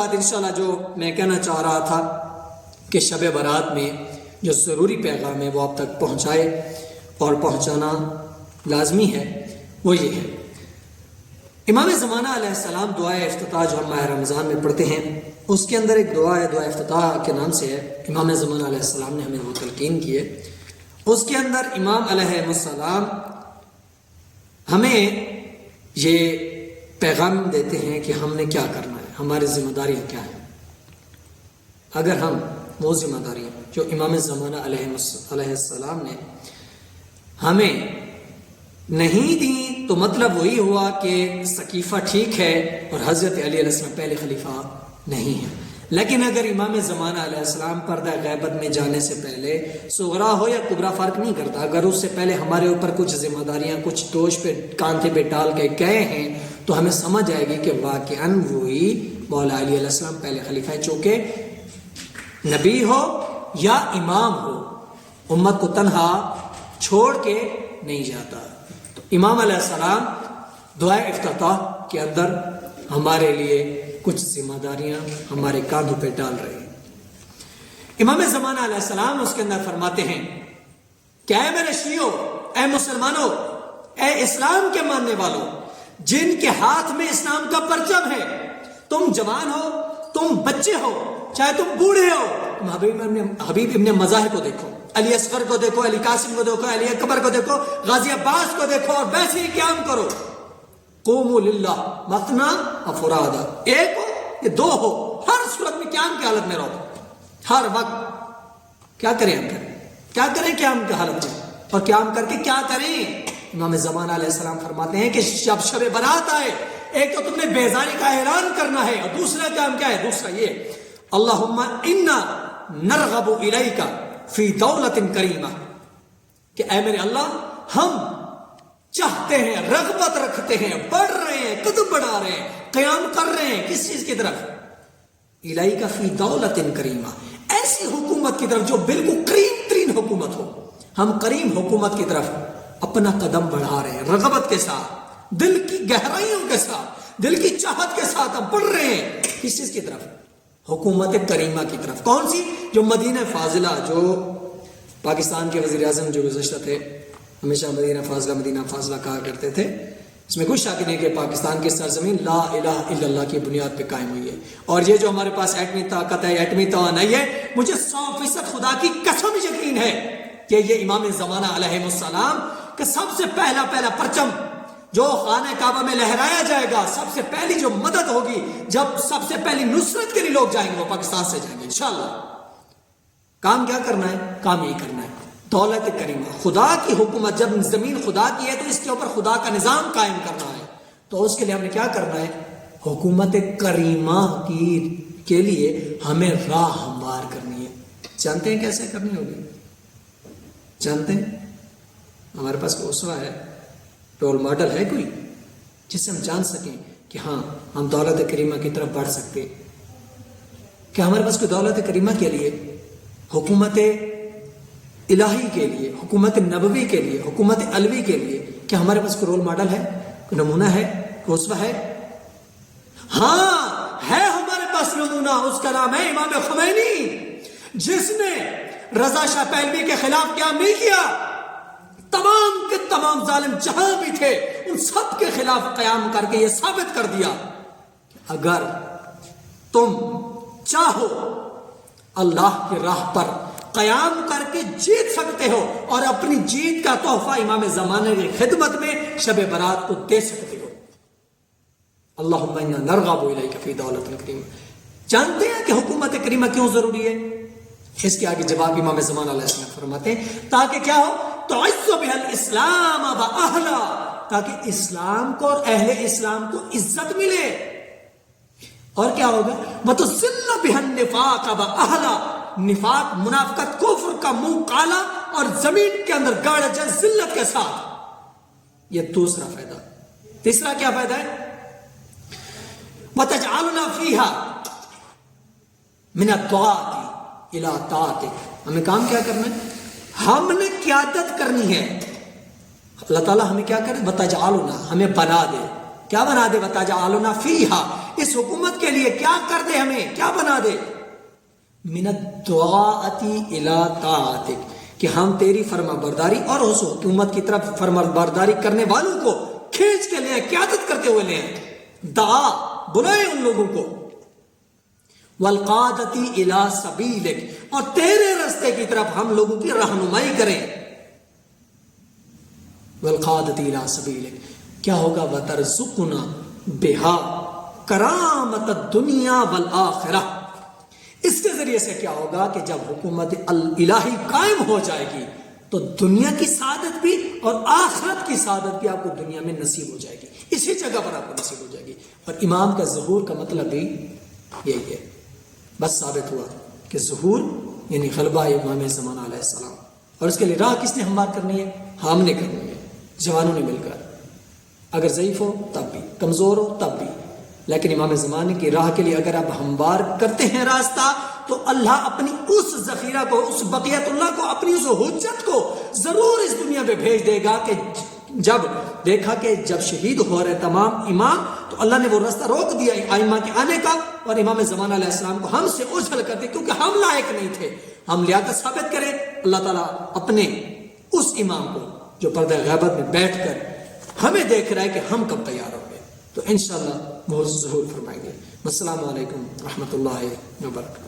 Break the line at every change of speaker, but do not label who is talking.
بعد انشاءاللہ جو میں کہنا چاہ رہا تھا کہ شب برات میں جو ضروری پیغام ہے وہ آپ تک پہنچائے اور پہنچانا لازمی ہے، وہ یہ ہے۔ امام زمانہ علیہ السلام دعائے افتتاح جو ہم ماہ رمضان میں پڑھتے ہیں، اس کے اندر ایک دعا ہے، دعا افتتاح کے نام سے ہے، امام زمانہ علیہ السلام نے ہمیں وہ تلقین کی ہے۔ اس کے اندر امام علیہ السلام ہمیں یہ پیغام دیتے ہیں کہ ہم نے کیا کرنا ہے، ہماری ذمہ داریاں کیا ہیں۔ اگر ہم وہ ذمہ داریاں جو امام زمانہ علیہ السلام نے ہمیں نہیں دی تو مطلب وہی ہوا کہ سقیفہ ٹھیک ہے اور حضرت علی علیہ السلام پہلے خلیفہ نہیں ہے۔ لیکن اگر امام زمانہ علیہ السلام پردہ غیبت میں جانے سے پہلے صغرا ہو یا کبرا فرق نہیں کرتا، اگر اس سے پہلے ہمارے اوپر کچھ ذمہ داریاں کچھ دوش پہ کاندھے پہ ڈال کے گئے ہیں تو ہمیں سمجھ آئے گی کہ واقعاً وہی مولا علی علیہ السلام پہلے خلیفہ ہے، چونکہ نبی ہو یا امام ہو امت کو تنہا چھوڑ کے نہیں جاتا۔ تو امام علیہ السلام دعائے افتتاح کے اندر ہمارے لیے کچھ ذمہ داریاں ہمارے کاندھوں پہ ڈال رہے ہیں۔ امام زمانہ علیہ السلام اس کے اندر فرماتے ہیں کہ اے میرے شیعو، اے مسلمانوں، اے اسلام کے ماننے والوں، جن کے ہاتھ میں اسلام کا پرچم ہے، تم جوان ہو، تم بچے ہو، چاہے تم بوڑھے ہو، تم حبیب ابن مظاہر کو دیکھو، علی اصغر کو دیکھو، علی قاسم کو دیکھو، علی اکبر کو دیکھو، غازی عباس کو دیکھو اور ویسے ہی قیام کرو۔ قوموا للہ مثنی و فرادا، ایک ہو یا دو ہو، ہر صورت میں قیام کی حالت میں رہو، ہر وقت کیا کریں ہم کریں، کیا کریں قیام کی حالت میں، اور قیام کر کے کیا کریں۔ امام زمانہ علیہ السلام فرماتے ہیں کہ جب شب برات آئے، ایک تو تم نے بیزاری کا اعلان کرنا ہے، اور دوسرا کام کیا ہے، دوسرا یہ اللہم انا نرغب الیک فی دولت کریمہ، کہ اے میرے اللہ ہم چاہتے ہیں، رغبت رکھتے ہیں، بڑھ رہے ہیں، قدم بڑھا رہے ہیں، قیام کر رہے ہیں کس چیز کی طرف، الیک فی دولت کریمہ، ایسی حکومت کی طرف جو بالکل کریم ترین حکومت ہو۔ ہم کریم حکومت کی طرف اپنا قدم بڑھا رہے ہیں، رغبت کے ساتھ، دل کی گہرائیوں کے ساتھ، دل کی چاہت کے ساتھ ہم بڑھ رہے ہیں کس چیز کی طرف، حکومت کریمہ کی طرف۔ کون سی؟ جو مدینہ فاضلہ، جو پاکستان کے وزیر اعظم جو گزشتہ تھے ہمیشہ مدینہ فاضلہ کہا کرتے تھے، اس میں کوئی شک نہیں کہ پاکستان کی سرزمین لا الہ الا اللہ کی بنیاد پہ قائم ہوئی ہے، اور یہ جو ہمارے پاس ایٹمی طاقت ہے، ایٹمی توانائی ہے، مجھے 100% خدا کی قسم یقین ہے کہ یہ امام زمانہ علیہ السلام کا سب سے پہلا پرچم جو خانہ کعبہ میں لہرایا جائے گا، سب سے پہلی جو مدد ہوگی، جب سب سے پہلی نصرت کے لیے لوگ جائیں گے وہ پاکستان سے جائیں گے انشاءاللہ۔ کام کیا کرنا ہے؟ کام یہ کرنا ہے، دولت کریمہ، خدا کی حکومت۔ جب زمین خدا کی ہے تو اس کے اوپر خدا کا نظام قائم کرنا ہے، تو اس کے لیے ہم نے کیا کرنا ہے؟ حکومت کریمہ کے لیے ہمیں راہ ہموار کرنی ہے۔ جانتے ہیں کیسے کرنی ہوگی؟ جانتے ہیں؟ ہمارے پاس کوئی اسوہ ہے، رول ماڈل ہے کوئی جس سے ہم جان سکیں کہ ہاں ہم دولت کریمہ کی طرف بڑھ سکتے؟ کہ ہمارے پاس کوئی دولت کریمہ کے لیے، حکومت الہی کے لیے، حکومت نبوی کے لیے، حکومت علوی کے لیے کیا ہمارے پاس کوئی رول ماڈل ہے، کوئی نمونہ ہے، کوئی اسوہ ہے؟ ہاں ہے ہمارے پاس نمونہ، اس کا نام ہے امام خمینی، جس نے رضا شاہ پہلوی کے خلاف قیام نہیں کیا، تمام کے تمام ظالم جہاں بھی تھے ان سب کے خلاف قیام کر کے یہ ثابت کر دیا کہ اگر تم چاہو اللہ کی راہ پر قیام کر کے جیت سکتے ہو، اور اپنی جیت کا تحفہ امام زمانے کی خدمت میں شب برات کو دے سکتے ہو۔ اللہم انا نرغب الیک فی دولت کریمہ۔ جانتے ہیں کہ حکومت کریمہ کیوں ضروری ہے؟ اس کے آگے جواب امام زمانہ علیہ السلام فرماتے ہیں تاکہ کیا ہو، تعز بها الاسلام و اہلا، تاکہ اسلام کو اور اہل اسلام کو عزت ملے، اور کیا ہوگا، وتذل بها النفاق و اہلا، نفاق، منافقت، کفر کا منہ کالا اور زمین کے اندر گاڑا جائے ذلت کے ساتھ۔ یہ دوسرا فائدہ۔ تیسرا کیا فائدہ ہے؟ وتجعلنا فيها من الطاعات الى طاعتك، ہمیں کام کیا کرنا ہے؟ ہم نے قیادت کرنی ہے۔ اللہ تعالیٰ ہمیں کیا کرے؟ وتجعلنا، ہمیں بنا دے، کیا بنا دے؟ وتجعلنا فيها، اس حکومت کے لیے کیا کر دے، ہمیں کیا بنا دے، من الدعاء الی طاعتک، کہ ہم تیری فرما برداری اور اس حکومت کی طرف فرما برداری کرنے والوں کو کھینچ کے لیں، قیادت کرتے ہوئے لیں، دعا بلائے ان لوگوں کو، والقادۃ الی سبیلک، اور تیرے راستے کی طرف ہم لوگوں کی رہنمائی کریں، والقادۃ الی سبیلک، کیا ہوگا، وترزقنا بہا کرامۃ الدنیا والآخرہ، اس کے ذریعے سے کیا ہوگا کہ جب حکومت الہی قائم ہو جائے گی تو دنیا کی سعادت بھی اور آخرت کی سعادت بھی آپ کو دنیا میں نصیب ہو جائے گی، اسی جگہ پر آپ کو نصیب ہو جائے گی۔ اور امام کا ظہور کا مطلب بھی یہی ہے، بس ثابت ہوا کہ ظہور یعنی غلبہ امام زمانہ علیہ السلام، اور اس کے لیے راہ کس نے ہموار کرنی ہے، ہم نے کرنی ہے، جوانوں نے مل کر، اگر ضعیف ہو تب بھی، کمزور ہو تب بھی، لیکن امام زمانے کی راہ کے لیے اگر آپ ہموار کرتے ہیں راستہ تو اللہ اپنی اس ذخیرہ کو، اس بقیت اللہ کو، اپنی اس حجت کو ضرور اس دنیا پہ بھیج دے گا کہ جب دیکھا کہ جب شہید ہو رہے تمام امام تو اللہ نے وہ راستہ روک دیا ائمہ کے آنے کا، اور امام زمانہ علیہ السلام کو ہم سے اوجھل کر دیا کیونکہ ہم لائق نہیں تھے، ہم لیاقت ثابت کریں۔ اللہ تعالیٰ اپنے اس امام کو جو پردہ غیبت میں بیٹھ کر ہمیں دیکھ رہا ہے کہ ہم کب تیار ہوں گے، تو انشاءاللہ وہ ظہور فرمائیں گے۔ السلام علیکم ورحمۃ اللہ وبرکاتہ۔